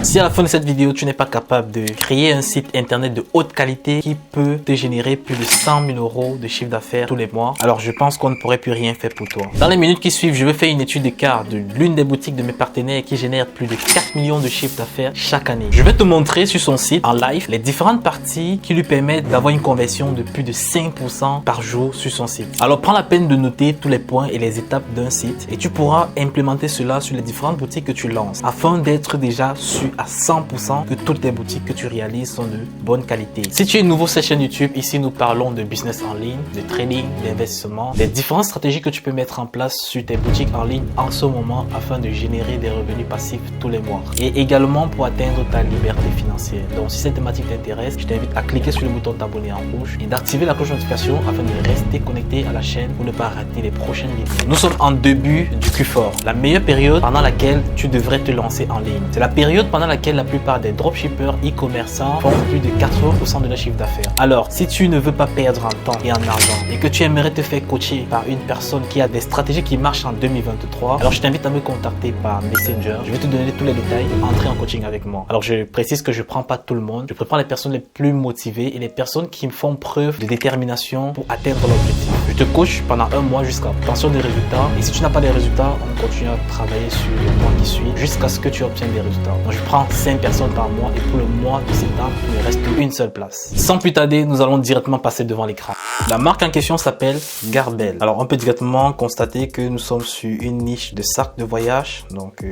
Si à la fin de cette vidéo, tu n'es pas capable de créer un site internet de haute qualité qui peut te générer plus de 100 000 € de chiffre d'affaires tous les mois, alors je pense qu'on ne pourrait plus rien faire pour toi. Dans les minutes qui suivent, je vais faire une étude de cas de l'une des boutiques de mes partenaires qui génère plus de 4 millions de chiffre d'affaires chaque année. Je vais te montrer sur son site en live les différentes parties qui lui permettent d'avoir une conversion de plus de 5% par jour sur son site. Alors prends la peine de noter tous les points et les étapes d'un site et tu pourras implémenter cela sur les différentes boutiques que tu lances afin d'être déjà sûr à 100% que toutes les boutiques que tu réalises sont de bonne qualité. Si tu es nouveau sur cette chaîne YouTube, ici nous parlons de business en ligne, de trading, d'investissement, des différentes stratégies que tu peux mettre en place sur tes boutiques en ligne en ce moment afin de générer des revenus passifs tous les mois et également pour atteindre ta liberté financière. Donc si cette thématique t'intéresse, je t'invite à cliquer sur le bouton t'abonner en rouge et d'activer la cloche de notification afin de rester connecté à la chaîne pour ne pas rater les prochaines vidéos. Nous sommes en début du Q4, la meilleure période pendant laquelle tu devrais te lancer en ligne. C'est la période pendant laquelle la plupart des dropshippers e-commerçants font plus de 80% de leur chiffre d'affaires. Alors, si tu ne veux pas perdre en temps et en argent et que tu aimerais te faire coacher par une personne qui a des stratégies qui marchent en 2023, alors je t'invite à me contacter par Messenger. Je vais te donner tous les détails, entrer en coaching avec moi. Alors, je précise que je prends pas tout le monde. Je prends les personnes les plus motivées et les personnes qui me font preuve de détermination pour atteindre l'objectif. Je te coach pendant un mois jusqu'à l'obtention des résultats. Et si tu n'as pas les résultats, on continue à travailler sur le mois qui suit jusqu'à ce que tu obtiennes des résultats. Donc, je prends 5 personnes par mois et pour le mois de septembre, il me reste une seule place. Sans plus tarder, nous allons directement passer devant l'écran. La marque en question s'appelle Garbel. Alors, on peut directement constater que nous sommes sur une niche de sacs de voyage. Donc,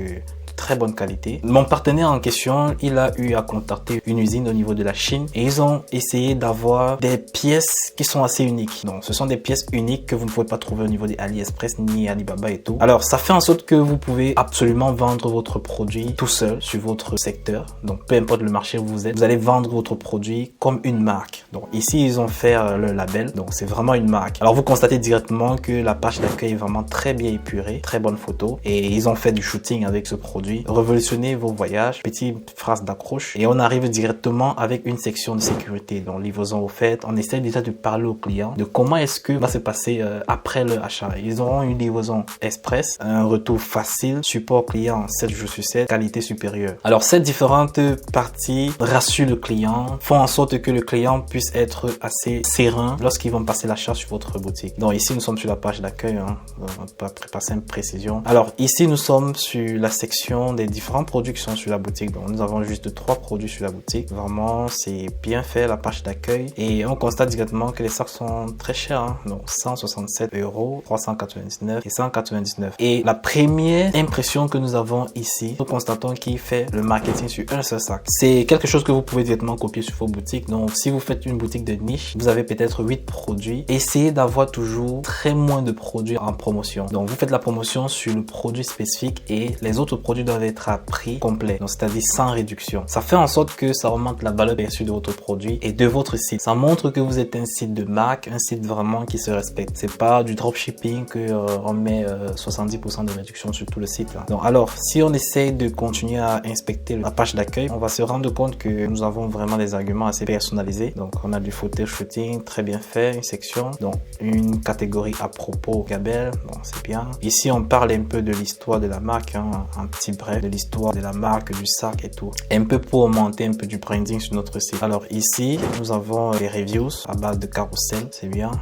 très bonne qualité. Mon partenaire en question, il a eu à contacter une usine au niveau de la Chine et ils ont essayé d'avoir des pièces qui sont assez uniques. Donc, ce sont des pièces uniques que vous ne pouvez pas trouver au niveau des AliExpress ni Alibaba et tout. Alors, ça fait en sorte que vous pouvez absolument vendre votre produit tout seul sur votre secteur. Donc, peu importe le marché où vous êtes, vous allez vendre votre produit comme une marque. Donc, ici, ils ont fait le label. Donc, c'est vraiment une marque. Alors, vous constatez directement que la page d'accueil est vraiment très bien épurée, très bonne photo et ils ont fait du shooting avec ce produit. Révolutionnez vos voyages, petite phrase d'accroche et on arrive directement avec une section de sécurité. Donc livraison offerte, on essaie déjà de parler aux clients de comment est-ce que va se passer après le achat. Ils auront une livraison express, un retour facile, support client 7 jours sur 7, qualité supérieure. Alors ces différentes parties rassurent le client, font en sorte que le client puisse être assez serein lorsqu'ils vont passer l'achat sur votre boutique. Donc ici nous sommes sur la page d'accueil, pas passer une précision. Alors ici nous sommes sur la section des différents produits qui sont sur la boutique. Donc nous avons juste 3 produits sur la boutique. Vraiment c'est bien fait la page d'accueil et on constate directement que les sacs sont très chers. Donc 167 €, 399 et 199. Et la première impression que nous avons ici, nous constatons qu'il fait le marketing sur un seul sac. C'est quelque chose que vous pouvez directement copier sur vos boutiques. Donc si vous faites une boutique de niche, vous avez peut-être 8 produits. Essayez d'avoir toujours très moins de produits en promotion. Donc vous faites la promotion sur le produit spécifique et les autres produits doivent être à prix complet, donc c'est-à-dire sans réduction. Ça fait en sorte que ça augmente la valeur perçue de votre produit et de votre site. Ça montre que vous êtes un site de marque, un site vraiment qui se respecte. C'est pas du dropshipping que on met 70% de réduction sur tout le site là. Donc alors, si on essaye de continuer à inspecter la page d'accueil, on va se rendre compte que nous avons vraiment des arguments assez personnalisés. Donc on a du photo shooting très bien fait, une section, donc une catégorie à propos Garbel, bon c'est bien. Ici on parle un peu de l'histoire de la marque, un petit bref de l'histoire de la marque, du sac et tout. Un peu pour augmenter un peu du branding sur notre site. Alors ici, nous avons les reviews à base de carousel, c'est bien.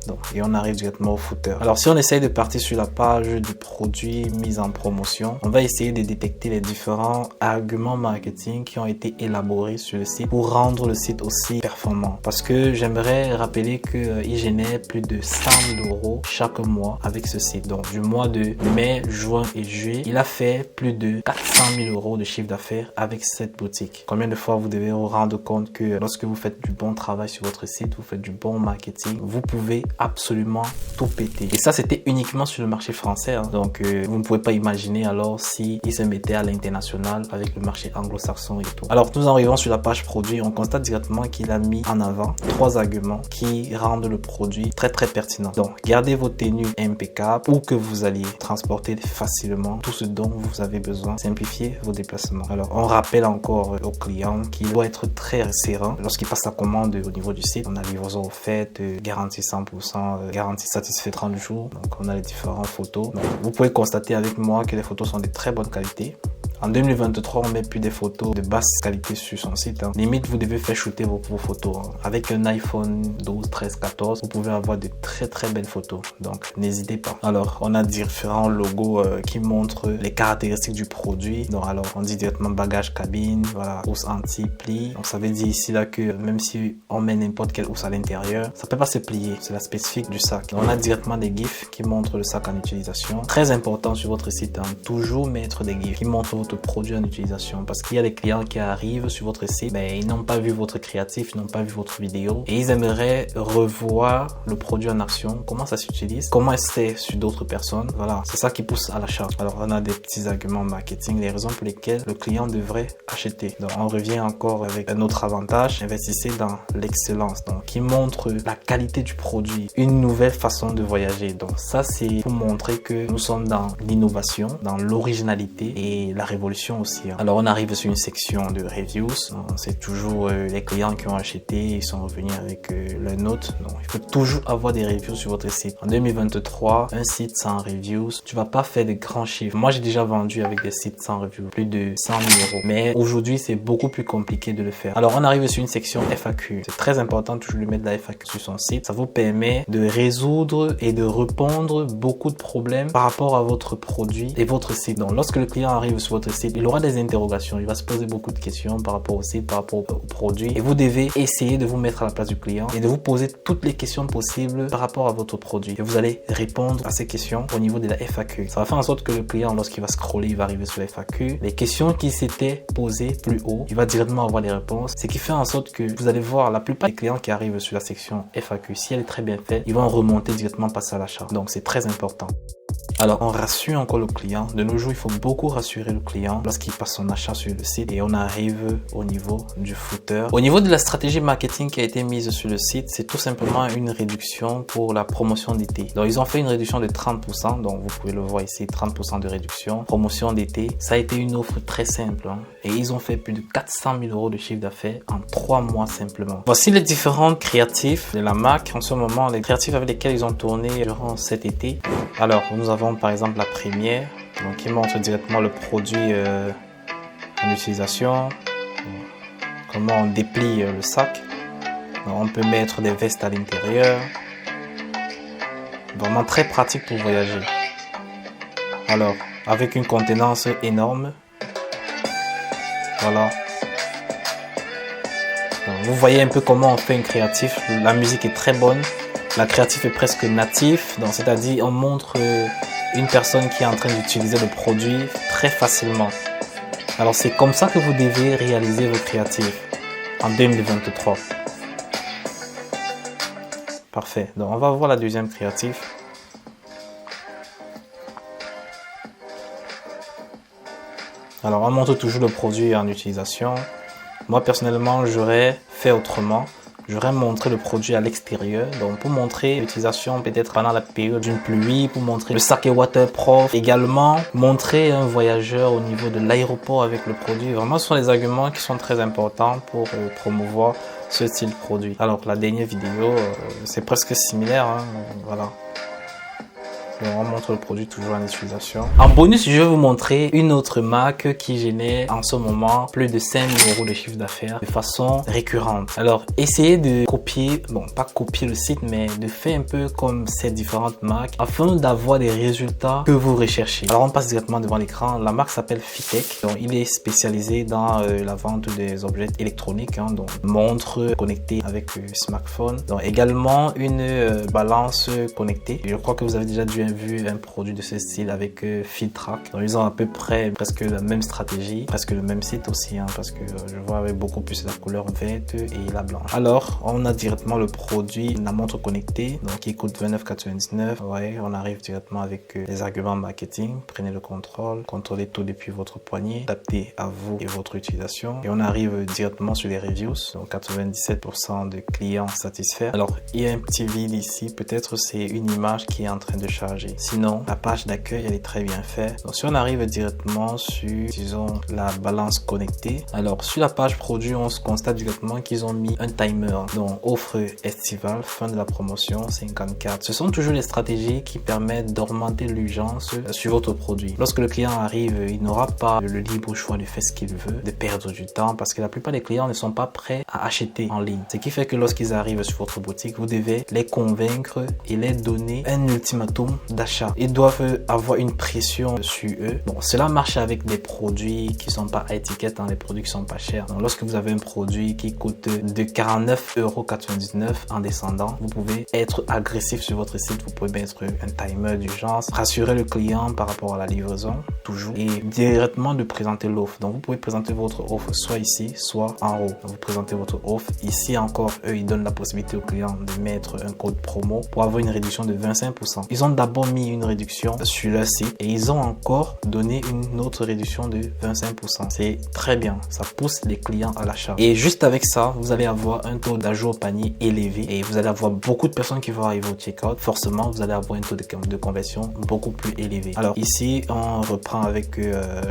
Donc, et on arrive directement au footer. Alors si on essaye de partir sur la page du produit mis en promotion, on va essayer de détecter les différents arguments marketing qui ont été élaborés sur le site pour rendre le site aussi performant. Parce que j'aimerais rappeler qu'il génère plus de 100 000 € chaque mois avec ce site. Donc du mois de mai, juin et juillet, il a fait plus de 400 000 € de chiffre d'affaires avec cette boutique. Combien de fois vous devez vous rendre compte que lorsque vous faites du bon travail sur votre site, vous faites du bon marketing, vous pouvez absolument tout péter. Et ça, c'était uniquement sur le marché français. Donc, vous ne pouvez pas imaginer alors si il se mettait à l'international avec le marché anglo-saxon et tout. Alors, nous arrivons sur la page produit. On constate directement qu'il a mis en avant 3 arguments qui rendent le produit très pertinent. Donc, gardez vos tenues impeccables ou que vous alliez transporter facilement tout ce dont vous avez besoin. Simplifiez vos déplacements. Alors, on rappelle encore au client qu'il doit être très serein lorsqu'il passe la commande au niveau du site. On a livraison offerte, garantie 100%. Garantie satisfait 30 jours. Donc on a les différentes photos. Donc, vous pouvez constater avec moi que les photos sont de très bonne qualité. En 2023, on met plus des photos de basse qualité sur son site. Limite, vous devez faire shooter vos photos. Avec un iPhone 12, 13, 14, vous pouvez avoir de très très belles photos. Donc, n'hésitez pas. Alors, on a différents logos qui montrent les caractéristiques du produit. Donc, alors, on dit directement bagage cabine, voilà, housse anti-pli. Donc, ça veut dire ici là que même si on met n'importe quelle housse à l'intérieur, ça peut pas se plier. C'est la spécifique du sac. Donc, on a directement des gifs qui montrent le sac en utilisation. Très important sur votre site, toujours mettre des gifs qui montrent votre produit en utilisation. Parce qu'il y a des clients qui arrivent sur votre site, ils n'ont pas vu votre créatif, ils n'ont pas vu votre vidéo et ils aimeraient revoir le produit en action, comment ça s'utilise, comment c'est sur d'autres personnes. Voilà, c'est ça qui pousse à l'achat. Alors, on a des petits arguments marketing, les raisons pour lesquelles le client devrait acheter. Donc, on revient encore avec un autre avantage, investissez dans l'excellence, donc qui montre la qualité du produit, une nouvelle façon de voyager. Donc, ça, c'est pour montrer que nous sommes dans l'innovation, dans l'originalité et la révolution aussi. Alors, on arrive sur une section de reviews. C'est toujours les clients qui ont acheté, ils sont revenus avec leur note. Donc, il faut toujours avoir des reviews sur votre site. En 2023, un site sans reviews, tu vas pas faire de grands chiffres. Moi, j'ai déjà vendu avec des sites sans reviews, plus de 100 000 euros. Mais aujourd'hui, c'est beaucoup plus compliqué de le faire. Alors, on arrive sur une section FAQ. C'est très important toujours de mettre de la FAQ sur son site. Ça vous permet de résoudre et de répondre beaucoup de problèmes par rapport à votre produit et votre site. Donc, lorsque le client arrive sur votre site, il aura des interrogations. Il va se poser beaucoup de questions par rapport au site, par rapport au produit. Et vous devez essayer de vous mettre à la place du client et de vous poser toutes les questions possibles par rapport à votre produit. Et vous allez répondre à ces questions au niveau de la FAQ. Ça va faire en sorte que le client, lorsqu'il va scroller, il va arriver sur la FAQ. Les questions qui s'étaient posées plus haut, il va directement avoir les réponses. Ce qui fait en sorte que vous allez voir la plupart des clients qui arrivent sur la section FAQ, si elle est très bien faite, ils vont remonter directement, passer à l'achat. Donc, c'est très important. Alors, on rassure encore le client. De nos jours, il faut beaucoup rassurer le client lorsqu'il passe son achat sur le site. Et on arrive au niveau du footer. Au niveau de la stratégie marketing qui a été mise sur le site, c'est tout simplement une réduction pour la promotion d'été. Donc, ils ont fait une réduction de 30%. Donc, vous pouvez le voir ici, 30% de réduction. Promotion d'été. Ça a été une offre très simple. Et ils ont fait plus de 400 000 euros de chiffre d'affaires en 3 mois simplement. Voici les différents créatifs de la marque. En ce moment, les créatifs avec lesquels ils ont tourné durant cet été. Alors, nous avons par exemple la première, donc qui montre directement le produit en utilisation, comment on déplie le sac. Donc, on peut mettre des vestes à l'intérieur, vraiment très pratique pour voyager. Alors, avec une contenance énorme, voilà. Donc, vous voyez un peu comment on fait un créatif. La musique est très bonne. La créatif est presque natif, donc c'est-à-dire on montre une personne qui est en train d'utiliser le produit très facilement. Alors c'est comme ça que vous devez réaliser vos créatifs en 2023. Parfait. Donc on va voir la deuxième créatif. Alors on montre toujours le produit en utilisation. Moi personnellement j'aurais fait autrement. J'aurais montré le produit à l'extérieur, donc pour montrer l'utilisation peut-être pendant la période d'une pluie, pour montrer le sac est waterproof, également montrer un voyageur au niveau de l'aéroport avec le produit. Vraiment, ce sont des arguments qui sont très importants pour promouvoir ce style de produit. Alors la dernière vidéo, c'est presque similaire, voilà. Donc, on montre le produit toujours en utilisation. En bonus, je vais vous montrer une autre marque qui génère en ce moment plus de 5 000 euros de chiffre d'affaires de façon récurrente. Alors, essayez de copier, bon, pas copier le site, mais de faire un peu comme ces différentes marques afin d'avoir des résultats que vous recherchez. Alors, on passe directement devant l'écran. La marque s'appelle Fitech. Donc, il est spécialisé dans la vente des objets électroniques, donc montres connectées avec smartphone. Donc, également une balance connectée. Je crois que vous avez déjà dû vu un produit de ce style avec Filtrack. Donc ils ont à peu près presque la même stratégie, presque le même site aussi, parce que je vois avec beaucoup plus la couleur verte et la blanche. Alors on a directement le produit, la montre connectée, donc qui coûte 29,99 €. Ouais, on arrive directement avec les arguments marketing. Prenez le contrôle, contrôlez tout depuis votre poignet, adapté à vous et votre utilisation. Et on arrive directement sur les reviews, donc 97% de clients satisfaits. Alors il y a un petit vide ici, peut-être c'est une image qui est en train de charger. télécharger. Sinon, la page d'accueil, elle est très bien faite. Donc, si on arrive directement sur, disons, la balance connectée, alors sur la page produit, on se constate directement qu'ils ont mis un timer. Donc, offre estivale, fin de la promotion, 54. Ce sont toujours les stratégies qui permettent d'augmenter l'urgence sur votre produit. Lorsque le client arrive, il n'aura pas le libre choix de faire ce qu'il veut, de perdre du temps, parce que la plupart des clients ne sont pas prêts à acheter en ligne. Ce qui fait que lorsqu'ils arrivent sur votre boutique, vous devez les convaincre et les donner un ultimatum d'achat. Ils doivent avoir une pression sur eux. Bon, cela marche avec des produits qui sont pas à étiquette, des produits qui sont pas chers. Donc, lorsque vous avez un produit qui coûte de 49,99 € en descendant, vous pouvez être agressif sur votre site. Vous pouvez mettre un timer d'urgence, rassurer le client par rapport à la livraison, toujours, et directement de présenter l'offre. Donc, vous pouvez présenter votre offre soit ici, soit en haut. Donc, vous présentez votre offre. Ici encore, eux, ils donnent la possibilité au client de mettre un code promo pour avoir une réduction de 25%. Ils ont d'abord mis une réduction sur leur site et ils ont encore donné une autre réduction de 25%. C'est très bien. Ça pousse les clients à l'achat. Et juste avec ça, vous allez avoir un taux d'ajout au panier élevé et vous allez avoir beaucoup de personnes qui vont arriver au checkout. Forcément, vous allez avoir un taux de conversion beaucoup plus élevé. Alors ici, on reprend avec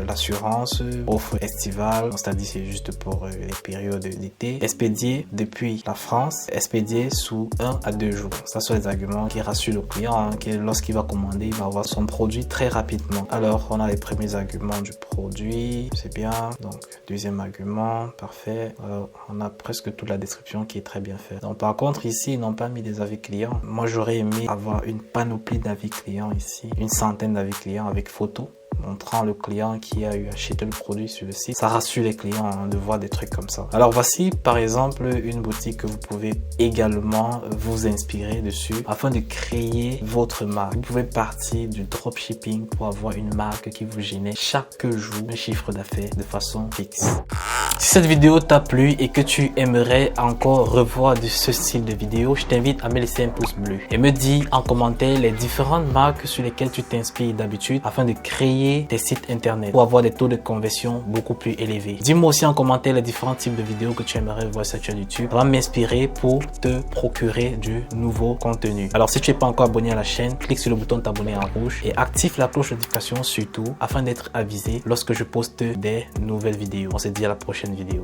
l'assurance, offre estivale, c'est-à-dire c'est juste pour les périodes d'été. Expédié depuis la France, expédié sous 1 à 2 jours. Ça sont les arguments qui rassurent le client que lorsqu'il va commander, il va avoir son produit très rapidement. Alors, on a les premiers arguments du produit, c'est bien. Donc, deuxième argument, parfait. Alors, on a presque toute la description qui est très bien faite. Donc, par contre, ici, ils n'ont pas mis des avis clients. Moi, j'aurais aimé avoir une panoplie d'avis clients ici, une centaine d'avis clients avec photos montrant le client qui a eu acheté le produit sur le site. Ça rassure les clients de voir des trucs comme ça. Alors voici par exemple une boutique que vous pouvez également vous inspirer dessus afin de créer votre marque. Vous pouvez partir du dropshipping pour avoir une marque qui vous génère chaque jour un chiffre d'affaires de façon fixe. Si cette vidéo t'a plu et que tu aimerais encore revoir de ce style de vidéo, je t'invite à me laisser un pouce bleu et me dire en commentaire les différentes marques sur lesquelles tu t'inspires d'habitude afin de créer tes sites internet pour avoir des taux de conversion beaucoup plus élevés. Dis-moi aussi en commentaire les différents types de vidéos que tu aimerais voir sur YouTube. Ça va m'inspirer pour te procurer du nouveau contenu. Alors si tu n'es pas encore abonné à la chaîne, clique sur le bouton t'abonner en rouge et active la cloche de notification surtout afin d'être avisé lorsque je poste des nouvelles vidéos. On se dit à la prochaine vidéo.